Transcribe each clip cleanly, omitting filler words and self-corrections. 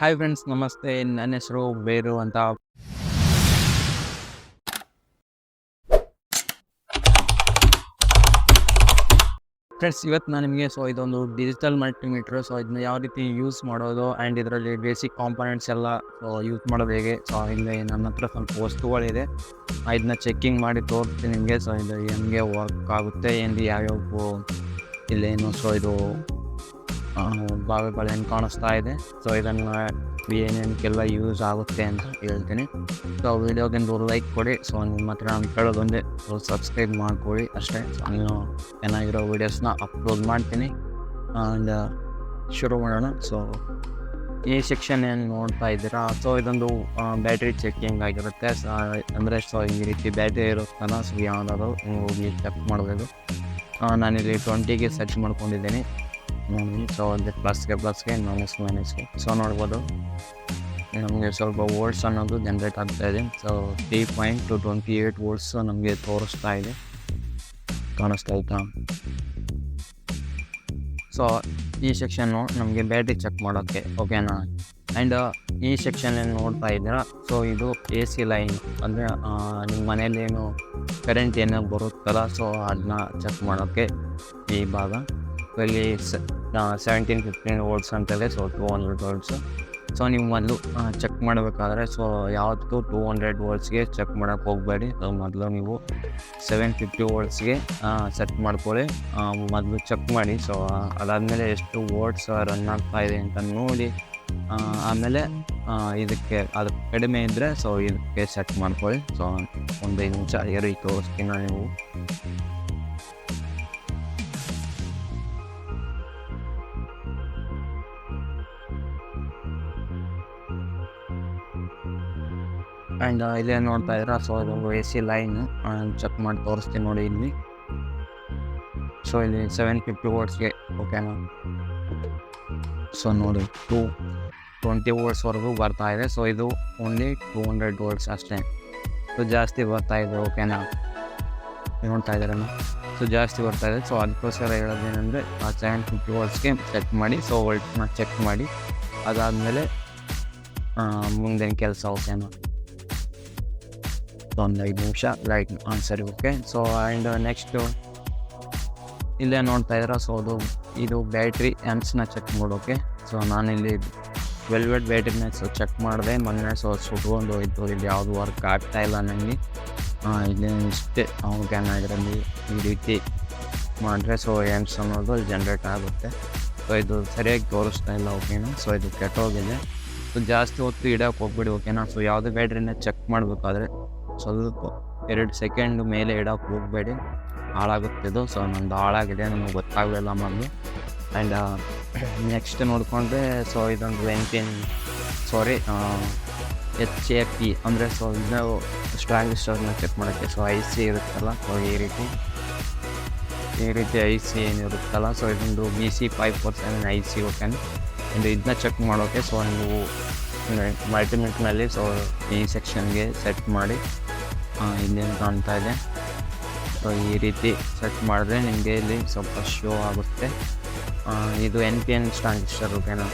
Hi friends, ನಮಸ್ತೆ. ನನ್ನ ಹೆಸರು ಬೇರು ಅಂತ. ಫ್ರೆಂಡ್ಸ್, ಇವತ್ತು ನಾನು ನಿಮಗೆ ಇದೊಂದು ಡಿಜಿಟಲ್ ಮಲ್ಟಿಮೀಟ್ರ್. ಇದನ್ನ ಯಾವ ರೀತಿ ಯೂಸ್ ಮಾಡೋದು ಆ್ಯಂಡ್ ಇದರಲ್ಲಿ ಬೇಸಿಕ್ ಕಾಂಪೊನೆಂಟ್ಸ್ ಎಲ್ಲ ಯೂಸ್ ಮಾಡೋದು ಹೇಗೆ. ಇಲ್ಲಿ ನನ್ನ ಹತ್ರ ಸ್ವಲ್ಪ ವಸ್ತುಗಳಿದೆ, ಇದನ್ನ ಚೆಕ್ಕಿಂಗ್ ಮಾಡಿ ತೋರಿಸ್ತೀನಿ ನಿಮಗೆ. ಇದು ಹೆಂಗೆ ವರ್ಕ್ ಆಗುತ್ತೆ, ಯಾವ್ಯಾವ ಇಲ್ಲೇನು ಇದು ಭಾಗಗಳು ಹೆಂಗೆ ಕಾಣಿಸ್ತಾ ಇದೆ. ಇದನ್ನು ಏನೇನಕ್ಕೆಲ್ಲ ಯೂಸ್ ಆಗುತ್ತೆ ಅಂತ ಹೇಳ್ತೀನಿ. ವೀಡಿಯೋಗೊಂದು ಲೈಕ್ ಕೊಡಿ. ನಿಮ್ಮ ಹತ್ರ ನಾನು ಕೇಳೋದೊಂದೇ, ಸಬ್ಸ್ಕ್ರೈಬ್ ಮಾಡ್ಕೊಳ್ಳಿ ಅಷ್ಟೇ. ನಾನು ಚೆನ್ನಾಗಿರೋ ವೀಡಿಯೋಸ್ನ ಅಪ್ಲೋಡ್ ಮಾಡ್ತೀನಿ. ಆ್ಯಂಡ್ ಶುರು ಮಾಡೋಣ. ಈ ಸೆಕ್ಷನ್ ಏನು ನೋಡ್ತಾ ಇದ್ದೀರಾ, ಇದೊಂದು ಬ್ಯಾಟ್ರಿ ಚೆಕ್ಕಿಂಗ್ ಆಗಿರುತ್ತೆ. ಅಂದರೆ ಈ ರೀತಿ ಬ್ಯಾಟ್ರಿ ಇರುತ್ತಲ್ಲ, ಯಾವುದಾದ್ರು ಹೋಗಿ ಚೆಕ್ ಮಾಡಬೇಕು. ನಾನಿಲ್ಲಿ 20ಗೆ ಸೆಟ್ ಮಾಡ್ಕೊಂಡಿದ್ದೀನಿ. ಅಲ್ಲಿ ಪ್ಲಸ್ಗೆ ಮೈನಸ್ಗೆ ನೋಡ್ಬೋದು. ನಮಗೆ ಸ್ವಲ್ಪ ವೋಲ್ಟ್ಸ್ ಅನ್ನೋದು ಜನ್ರೇಟ್ ಆಗ್ತಾ ಇದೆ. 3.28 ವೋಲ್ಟ್ಸ್ ನಮಗೆ ತೋರಿಸ್ತಾ ಇದೆ, ಕಾಣಿಸ್ತಾ ಇತ್ತಾ. ಈ ಸೆಕ್ಷನ್ನು ನಮಗೆ ಬ್ಯಾಟ್ರಿ ಚೆಕ್ ಮಾಡೋಕ್ಕೆ, ಓಕೆನಾ. ಆ್ಯಂಡ್ ಈ ಸೆಕ್ಷನ್ ಏನು ನೋಡ್ತಾ ಇದ್ದೀರಾ, ಇದು AC ಲೈನ್. ಅಂದರೆ ನಿಮ್ಮ ಮನೇಲಿ ಏನು ಕರೆಂಟ್ ಏನೋ ಬರುತ್ತಲ್ಲ, ಅದನ್ನ ಚೆಕ್ ಮಾಡೋಕ್ಕೆ ಈ ಭಾಗ. ಇಲ್ಲಿ 17-15 ವೋಲ್ಟ್ಸ್ ಅಂತೇಳಿ, 200 ವೋಲ್ಟ್ಸು. ನೀವು ಮೊದಲು ಚೆಕ್ ಮಾಡಬೇಕಾದ್ರೆ ಯಾವತ್ತೂ 200 ವೋಲ್ಟ್ಸ್ಗೆ ಚೆಕ್ ಮಾಡೋಕ್ಕೆ ಹೋಗಬೇಡಿ. ಮೊದಲು ನೀವು 750 ವೋಲ್ಟ್ಸ್ಗೆ ಸೆಟ್ ಮಾಡ್ಕೊಳ್ಳಿ. ಮೊದಲು ಚೆಕ್ ಮಾಡಿ. ಅದಾದಮೇಲೆ ಎಷ್ಟು ವೋಲ್ಟ್ಸ್ ರನ್ ಆಗ್ತಾ ಇದೆ ಅಂತ ನೋಡಿ, ಆಮೇಲೆ ಇದಕ್ಕೆ ಅದು ಕಡಿಮೆ ಇದ್ದರೆ ಇದಕ್ಕೆ ಸೆಟ್ ಮಾಡ್ಕೊಳ್ಳಿ. 1 ನಿಮಿಷ ಏರಿ ತೋರಿಸ್ತೀನಿ ನೀವು. ಆ್ಯಂಡ್ ಇಲ್ಲೇ ನೋಡ್ತಾ ಇದ್ದೀರಾ, ಇದೊಂದು AC ಲೈನ್ ಚೆಕ್ ಮಾಡಿ ತೋರಿಸ್ತೀನಿ ನೋಡಿ ಇಲ್ಲಿ. ಇಲ್ಲಿ 750 ವೋಲ್ಟ್ಸ್ಗೆ, ಓಕೆನಾ. ನೋಡಿ 220 ವೋಲ್ಟ್ಸ್ವರೆಗೂ ಬರ್ತಾ ಇದೆ. ಇದು ಓನ್ಲಿ 200 ವೋಲ್ಟ್ಸ್ ಅಷ್ಟೇ. ಜಾಸ್ತಿ ಬರ್ತಾ ಇದೆ, ಓಕೆನಾ. ನೋಡ್ತಾ ಇದ್ದೀರಲ್ಲ, ಜಾಸ್ತಿ ಬರ್ತಾ ಇದೆ. ಅದಕ್ಕೋಸ್ಕರ ಹೇಳೋದೇನೆಂದರೆ 750 ವೋಲ್ಟ್ಸ್ಗೆ ಚೆಕ್ ಮಾಡಿ. ವೋಲ್ಟ್ನ ಚೆಕ್ ಮಾಡಿ, ಅದಾದಮೇಲೆ ಮುಂದಿನ ಕೆಲಸ, ಓಕೆನಾ. 5 ನಿಮಿಷ ಲೈಟ್ ಸರಿ, ಓಕೆ. ಆ್ಯಂಡ್ ನೆಕ್ಸ್ಟು ಇಲ್ಲೇ ನೋಡ್ತಾ ಇದ್ದೀರಾ, ಇದು ಬ್ಯಾಟ್ರಿ ಆ್ಯಂಪ್ಸ್ನ ಚೆಕ್ ಮಾಡೋಕ್ಕೆ. ನಾನಿಲ್ಲಿ 12 ಬ್ಯಾಟ್ರಿನ ಚೆಕ್ ಮಾಡಿದೆ ಮೊನ್ನೆ. ಸುಟ್ಕೊಂಡು ಹೋಯ್ತು, ಇಲ್ಲಿ ಯಾವುದು ವರ್ಕ್ ಆಗ್ತಾಯಿಲ್ಲ ನನಗೆ. ಇಲ್ಲಿ ಇಷ್ಟೇ, ಓಕೆನಾ. ಇದರಲ್ಲಿ ಈ ರೀತಿ ಮಾಡಿದ್ರೆ ಆ್ಯಂಪ್ಸ್ ಅನ್ನೋದು ಜನ್ರೇಟ್ ಆಗುತ್ತೆ. ಇದು ಸರಿಯಾಗಿ ತೋರಿಸ್ತಾ ಇಲ್ಲ, ಓಕೆನಾ. ಇದು ಕೆಟ್ಟೋಗಿದೆ. ಜಾಸ್ತಿ ಹೊತ್ತು ಇಡೋಕೆ ಹೋಗ್ಬಿಡಿ, ಓಕೆನಾ. ಯಾವುದೇ ಬ್ಯಾಟ್ರಿನ ಚೆಕ್ ಮಾಡಬೇಕಾದ್ರೆ ಸ್ವಲ್ಪ 2 ಸೆಕೆಂಡ್ ಮೇಲೆ ಇಡೋಕೆ ಹೋಗಬೇಡಿ, ಹಾಳಾಗುತ್ತೆ ಇದು. ನಂದು ಹಾಳಾಗಿದೆ, ನನಗೆ ಗೊತ್ತಾಗಲಿಲ್ಲ ಮೊದಲು. ಆ್ಯಂಡ್ ನೆಕ್ಸ್ಟ್ ನೋಡಿಕೊಂಡ್ರೆ ಇದೊಂದು HAP ಅಂದರೆ ಇದು ಟ್ರಾನ್ಸಿಸ್ಟರ್ನ ಚೆಕ್ ಮಾಡೋಕ್ಕೆ. IC ಇರುತ್ತಲ್ಲ, ಈ ರೀತಿ IC ಏನಿರುತ್ತಲ್ಲ, ಇದೊಂದು BC547 IC, ಓಕೆನಾ. ಇದನ್ನ ಚೆಕ್ ಮಾಡೋಕ್ಕೆ ನೀವು ಮಲ್ಟಿಮೀಟ್ರ್ನಲ್ಲಿ ಈ ಸೆಕ್ಷನ್ಗೆ ಸೆಟ್ ಮಾಡಿ. ಇಲ್ಲೇನು ಕಾಣ್ತಾ ಇದೆ, ಈ ರೀತಿ ಸೆಟ್ ಮಾಡಿದ್ರೆ ನಿಮಗೆ ಇಲ್ಲಿ ಸ್ವಲ್ಪ ಶೋ ಆಗುತ್ತೆ. ಇದು NPN ಟ್ರಾನ್ಸಿಸ್ಟರ್, ಓಕೆನಾ.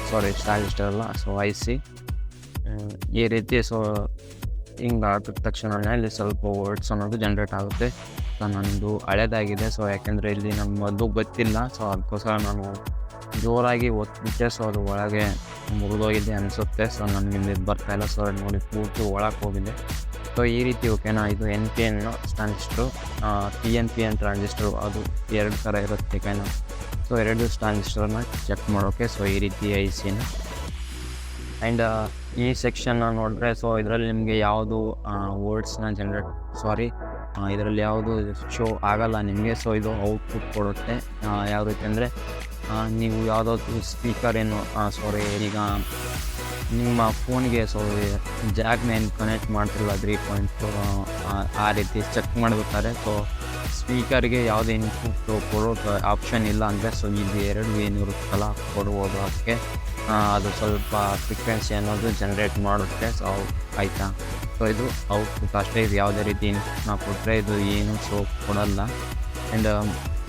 ಟ್ರಾನ್ಸಿಸ್ಟರ್ ಅಲ್ಲ, IC. ಈ ರೀತಿ ಹಿಂಗೆ ಆಗಿದ ತಕ್ಷಣ ಇಲ್ಲಿ ಸ್ವಲ್ಪ ವೋಲ್ಟ್ಸ್ ಅನ್ನೋದು ಜನ್ರೇಟ್ ಆಗುತ್ತೆ. ನನ್ನದು ಹಳೇದಾಗಿದೆ, ಯಾಕೆಂದರೆ ಇಲ್ಲಿ ನನ್ನ ಮೊದಲು ಗೊತ್ತಿಲ್ಲ. ಅದಕ್ಕೋಸ್ಕರ ನಾನು ಜೋರಾಗಿ ಒತ್ತಿಬಿಟ್ಟೆ. ಅದು ಒಳಗೆ ಮುರಿದೋಗಿದೆ ಅನಿಸುತ್ತೆ. ನನಗೆ ಇಲ್ಲಿ ಬರ್ತಾಯಿಲ್ಲ. ನೋಡಿ ಪೂರ್ತಿ ಒಳಗೆ ಹೋಗಿದೆ. ಈ ರೀತಿ, ಓಕೆನಾ. ಇದು NPN ಟ್ರಾನ್ಸಿಸ್ಟ್ರು, PNPN ಟ್ರಾನ್ಸಿಸ್ಟ್ರು, ಅದು 2 ಥರ ಇರುತ್ತೆ, ಓಕೆನಾ. 2 ಟ್ರಾನ್ಸಿಸ್ಟರ್ನ ಚೆಕ್ ಮಾಡೋಕ್ಕೆ ಈ ರೀತಿ ICನ. ಆ್ಯಂಡ್ ಈ ಸೆಕ್ಷನ್ನ ನೋಡಿದ್ರೆ ಇದರಲ್ಲಿ ನಿಮಗೆ ಯಾವುದು ವೋಲ್ಟ್ಸ್ನ ಇದರಲ್ಲಿ ಯಾವುದು ಶೋ ಆಗಲ್ಲ ನಿಮಗೆ. ಇದು ಔಟ್ಪುಟ್ ಕೊಡುತ್ತೆ. ಯಾವ ರೀತಿ ಅಂದರೆ, ನೀವು ಯಾವುದಾದ್ರು ಸ್ಪೀಕರ್ ಈಗ ನಿಮ್ಮ ಫೋನ್ಗೆ ಜಾಗ್ನ ಏನು ಕನೆಕ್ಟ್ ಮಾಡ್ತಿರಲ್ಲ 3.4, ಆ ರೀತಿ ಚೆಕ್ ಮಾಡಬೇಕಾದ್ರೆ ಸ್ಪೀಕರ್ಗೆ ಯಾವುದೇ ಇನ್ಪುಟ್ ಕೊಡೋ ಆಪ್ಷನ್ ಇಲ್ಲ ಅಂದರೆ ಇದು 2 ಏನಿರುತ್ತಲ್ಲ ಕೊಡ್ಬೋದು. ಅದಕ್ಕೆ ಅದು ಸ್ವಲ್ಪ ಫ್ರೀಕ್ವೆನ್ಸಿ ಅನ್ನೋದು ಜನ್ರೇಟ್ ಮಾಡುತ್ತೆ. ಆಯಿತಾ. ಇದು ಔಟ್ಪುಟ್ ಅಷ್ಟೇ. ಇದು ಯಾವುದೇ ರೀತಿ ಇನ್ಪುಟ್ನ ಕೊಟ್ಟರೆ ಇದು ಏನು ಕೊಡಲ್ಲ. ಆ್ಯಂಡ್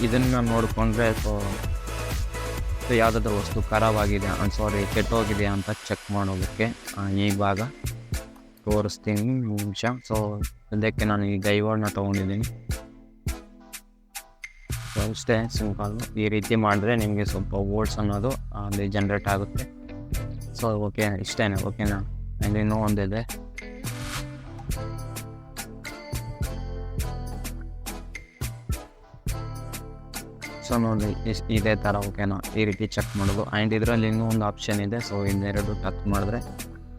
ಇದನ್ನು ನೋಡಿಕೊಂಡ್ರೆ ಸೊ ಯಾವುದಾದ್ರೂ ವಸ್ತು ಖರಾಬಾಗಿದೆ ಕೆಟ್ಟೋಗಿದೆ ಅಂತ ಚೆಕ್ ಮಾಡೋದಕ್ಕೆ ಈ ಭಾಗ ತೋರಿಸ್ತೀನಿ ನಿಮಿಷ. ಸೊ ಅದಕ್ಕೆ ನಾನು ಈ ಡೈವರ್ಡ್ನ ತೊಗೊಂಡಿದ್ದೀನಿ. ಸೊ ಅಷ್ಟೇ ಸಿಂಪಲ್ಲು. ಈ ರೀತಿ ಮಾಡಿದ್ರೆ ನಿಮಗೆ ಸ್ವಲ್ಪ ವೋಲ್ಟ್ಸ್ ಅನ್ನೋದು ಅಲ್ಲಿ ಜನ್ರೇಟ್ ಆಗುತ್ತೆ. ಸೊ ಓಕೆ, ಇಷ್ಟೇ. ಓಕೆನಾ? ಆ್ಯಂಡ್ ಇನ್ನೂ ಒಂದಿದೆ. ಸೊ ನೋಡಿ ಇದೇ ಥರ. ಓಕೆನಾ? ಈ ರೀತಿ ಚೆಕ್ ಮಾಡೋದು. ಆ್ಯಂಡ್ ಇದರಲ್ಲಿ ಇನ್ನೂ ಒಂದು ಆಪ್ಷನ್ ಇದೆ. ಸೊ ಇನ್ನೆರಡು ಟಚ್ ಮಾಡಿದ್ರೆ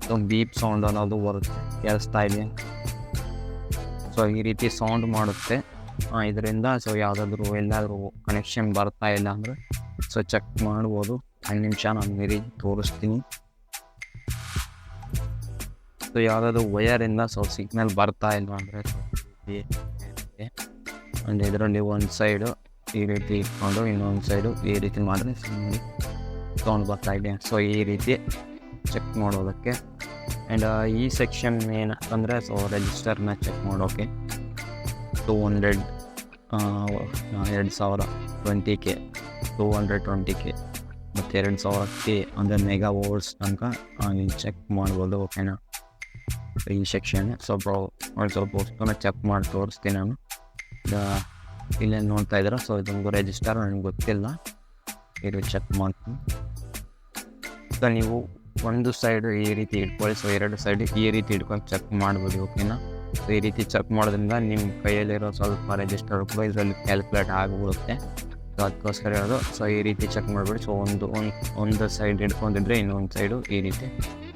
ಸೊ ಬೀಪ್ ಸೌಂಡ್ ಅನ್ನೋದು ಬರುತ್ತೆ. ಕೇಳಿಸ್ತಾ ಇದೆ? ಸೊ ಈ ರೀತಿ ಸೌಂಡ್ ಮಾಡುತ್ತೆ ಇದರಿಂದ. ಸೊ ಯಾವುದಾದ್ರೂ ಎಲ್ಲಾದರೂ ಕನೆಕ್ಷನ್ ಬರ್ತಾ ಇಲ್ಲ ಅಂದರೆ ಸೊ ಚೆಕ್ ಮಾಡ್ಬೋದು. 5 ನಿಮಿಷ ನಾನು ಈ ರೀತಿ ತೋರಿಸ್ತೀನಿ. ಸೊ ಯಾವುದಾದ್ರೂ ವಯರಿಂದ ಸೊ ಸಿಗ್ನಲ್ ಬರ್ತಾ ಇಲ್ಲ ಅಂದರೆ ಆ್ಯಂಡ್ ಇದರಲ್ಲಿ ಒಂದು ಸೈಡು ಈ ರೀತಿ ಇಟ್ಕೊಂಡು ಇನ್ನೊಂದು ಸೈಡು ಈ ರೀತಿ ಮಾಡಿದ್ರೆ ಸೌಂಡ್ ಬರ್ತಾ ಇದೆ. ಸೊ ಈ ರೀತಿ ಚೆಕ್ ಮಾಡೋದಕ್ಕೆ. ಆ್ಯಂಡ್ ಈ ಸೆಕ್ಷನ್ ಏನಂದರೆ ಸೊ ರಿಜಿಸ್ಟರ್ನ ಚೆಕ್ ಮಾಡೋಕ್ಕೆ 200 2000 K 220 K ಮತ್ತು 2000 K ಅಂದರೆ ಮೆಗಾ ವೋಲ್ಟ್ಸ್ ತನಕ ಚೆಕ್ ಮಾಡ್ಬೋದು. ಓಕೆನಾ? ಈ ಸೆಕ್ಷನ್ ಸ್ವಲ್ಪ ವಸ್ತುನ ಚೆಕ್ ಮಾಡಿ ತೋರಿಸ್ತೀನಿ ನಾನು. ಇಲ್ಲೇನು ನೋಡ್ತಾ ಇದ್ದೀರಾ? ಸೊ ಇದೊಂದು ರಿಜಿಸ್ಟರ್ ನನಗೆ ಗೊತ್ತಿಲ್ಲ. ಇದು ಚೆಕ್ ಮಾಡ್ತೀನಿ. ಸೊ ನೀವು ಒಂದು ಸೈಡು ಈ ರೀತಿ ಇಟ್ಕೊಳ್ಳಿ. ಸೊ 2 ಸೈಡ್ ಈ ರೀತಿ ಇಟ್ಕೊಂಡು ಚೆಕ್ ಮಾಡ್ಬೋದು. ಓಕೆನಾ? ಸೊ ಈ ರೀತಿ ಚೆಕ್ ಮಾಡೋದ್ರಿಂದ ನಿಮ್ಮ ಕೈಯಲ್ಲಿರೋ ಸ್ವಲ್ಪ ರಿಜಿಸ್ಟರ್ ಕೂಡ ಇದರಲ್ಲಿ ಕ್ಯಾಲ್ಕುಲೇಟ್ ಆಗಿಬಿಡುತ್ತೆ. ಸೊ ಅದಕ್ಕೋಸ್ಕರ ಹೇಳೋದು. ಸೊ ಈ ರೀತಿ ಚೆಕ್ ಮಾಡಿಬಿಡಿ. ಸೊ ಒಂದು ಸೈಡ್ ಇಟ್ಕೊಂಡಿದ್ರೆ ಇನ್ನೊಂದು ಸೈಡು ಈ ರೀತಿ.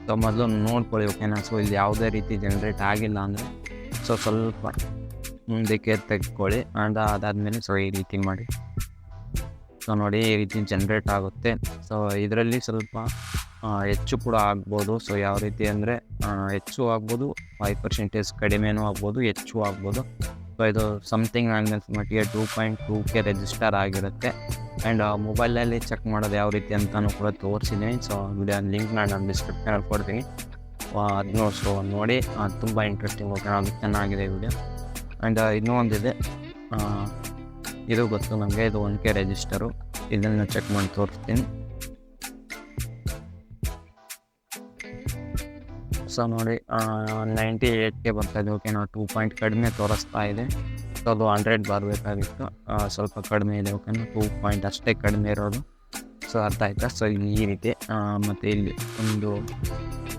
ಸೊ ಮೊದಲು ನೋಡ್ಕೊಳ್ಳಿ. ಓಕೆನಾ? ಸೊ ಇಲ್ಲಿ ಯಾವುದೇ ರೀತಿ ಜನ್ರೇಟ್ ಆಗಿಲ್ಲ ಅಂದರೆ ಸೊ ಸ್ವಲ್ಪ ಮುಂದಕ್ಕೆ ತೆಗೆದುಕೊಳ್ಳಿ. ಆ್ಯಂಡ್ ಅದಾದಮೇಲೆ ಸೊ ಈ ರೀತಿ ಮಾಡಿ. ಸೊ ನೋಡಿ ಈ ರೀತಿ ಜನ್ರೇಟ್ ಆಗುತ್ತೆ. ಸೊ ಇದರಲ್ಲಿ ಸ್ವಲ್ಪ ಹೆಚ್ಚು ಕೂಡ ಆಗ್ಬೋದು. ಸೊ ಯಾವ ರೀತಿ ಅಂದರೆ ಹೆಚ್ಚು ಆಗ್ಬೋದು, 5% ಕಡಿಮೆನೂ ಆಗ್ಬೋದು, ಹೆಚ್ಚು ಆಗ್ಬೋದು. ಸೊ ಇದು ಸಮಥಿಂಗ್ ಮಟ್ಟಿಗೆ 2.2K ರಿಜಿಸ್ಟರ್ ಆಗಿರುತ್ತೆ. ಆ್ಯಂಡ್ ಮೊಬೈಲಲ್ಲಿ ಚೆಕ್ ಮಾಡೋದು ಯಾವ ರೀತಿ ಅಂತಲೂ ಕೂಡ ತೋರಿಸಿದ್ದೀನಿ. ಸೊ ವಿಡಿಯೋ ಲಿಂಕ್ನ ನಾನು ಡಿಸ್ಕ್ರಿಪ್ಷನಲ್ಲಿ ಕೊಡ್ತೀನಿ. ಅದನ್ನು ಸೊ ನೋಡಿ, ತುಂಬ ಇಂಟ್ರೆಸ್ಟಿಂಗ್. ಓಕೆ, ಅದು ಚೆನ್ನಾಗಿದೆ ವಿಡಿಯೋ. ಆ್ಯಂಡ್ ಇನ್ನೂ ಒಂದಿದೆ, ಇದು ಗೊತ್ತು ನನಗೆ. ಇದು 1K ರಿಜಿಸ್ಟರು. ಇದನ್ನು ಚೆಕ್ ಮಾಡಿ ತೋರಿಸ್ತೀನಿ. ಸೊ ನೋಡಿ 98K ಬರ್ತಾಯಿದೆ. ಓಕೆನಾ? 2 ಪಾಯಿಂಟ್ ಕಡಿಮೆ ತೋರಿಸ್ತಾ ಇದೆ. ಸೊ ಅದು 100 ಬರಬೇಕಾಗಿತ್ತು. ಸ್ವಲ್ಪ ಕಡಿಮೆ ಇದೆ. ಓಕೆನಾ? 2 ಪಾಯಿಂಟ್ ಅಷ್ಟೇ ಕಡಿಮೆ ಇರೋದು. ಸೊ ಅರ್ಥ ಆಯ್ತಾ? ಸೊ ಈ ರೀತಿ. ಮತ್ತು ಇಲ್ಲಿ ಒಂದು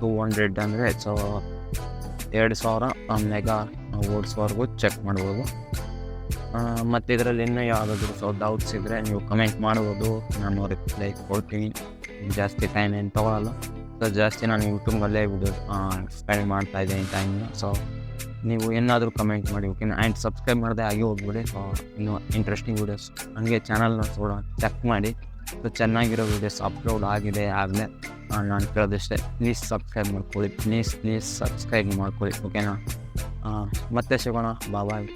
200 ಅಂದರೆ ಸೊ 2000 ಮೆಗಾ ವೋಲ್ಟ್ಸ್ವರೆಗೂ ಚೆಕ್ ಮಾಡ್ಬೋದು. ಮತ್ತು ಇದರಲ್ಲಿ ಇನ್ನೂ ಯಾವುದಾದ್ರೂ ಸೊ ಡೌಟ್ಸ್ ಇದ್ದರೆ ನೀವು ಕಮೆಂಟ್ ಮಾಡ್ಬೋದು. ನಾನು ರಿಪ್ಲೈ ಕೊಡ್ತೀನಿ. ಜಾಸ್ತಿ ಟೈಮ್ ಏನು ತೊಗೊಳಲ್ಲ. ಸೊ ಜಾಸ್ತಿ ನಾನು ಯೂಟ್ಯೂಬಲ್ಲೇ ವಿಡಿಯೋ ಸ್ಪೆಂಡ್ ಮಾಡ್ತಾಯಿದ್ದೀನಿ ಟೈಮ್ನ. ಸೊ ನೀವು ಏನಾದರೂ ಕಮೆಂಟ್ ಮಾಡಿ. ಓಕೆನಾ? ಆ್ಯಂಡ್ ಸಬ್ಸ್ಕ್ರೈಬ್ ಮಾಡದೆ ಆಗಿ ಹೋಗ್ಬಿಡಿ. ಸೊ ಇನ್ನೂ ಇಂಟ್ರೆಸ್ಟಿಂಗ್ ವೀಡಿಯೋಸ್ ಹಂಗೆ ಚಾನಲ್ನ ಕೂಡ ಚೆಕ್ ಮಾಡಿ. ಸೊ ಚೆನ್ನಾಗಿರೋ ವೀಡಿಯೋಸ್ ಅಪ್ಲೋಡ್ ಆಗಿದೆ ಆಗಲೇ. ನಾನು ಕೇಳೋದಷ್ಟೇ, ಪ್ಲೀಸ್ ಸಬ್ಸ್ಕ್ರೈಬ್ ಮಾಡ್ಕೊಳ್ಳಿ. ಪ್ಲೀಸ್ ಸಬ್ಸ್ಕ್ರೈಬ್ ಮಾಡ್ಕೊಳ್ಳಿ. ಓಕೆನಾ? ಮತ್ತೆ ಸಿಗೋಣ. ಬಾಯ್.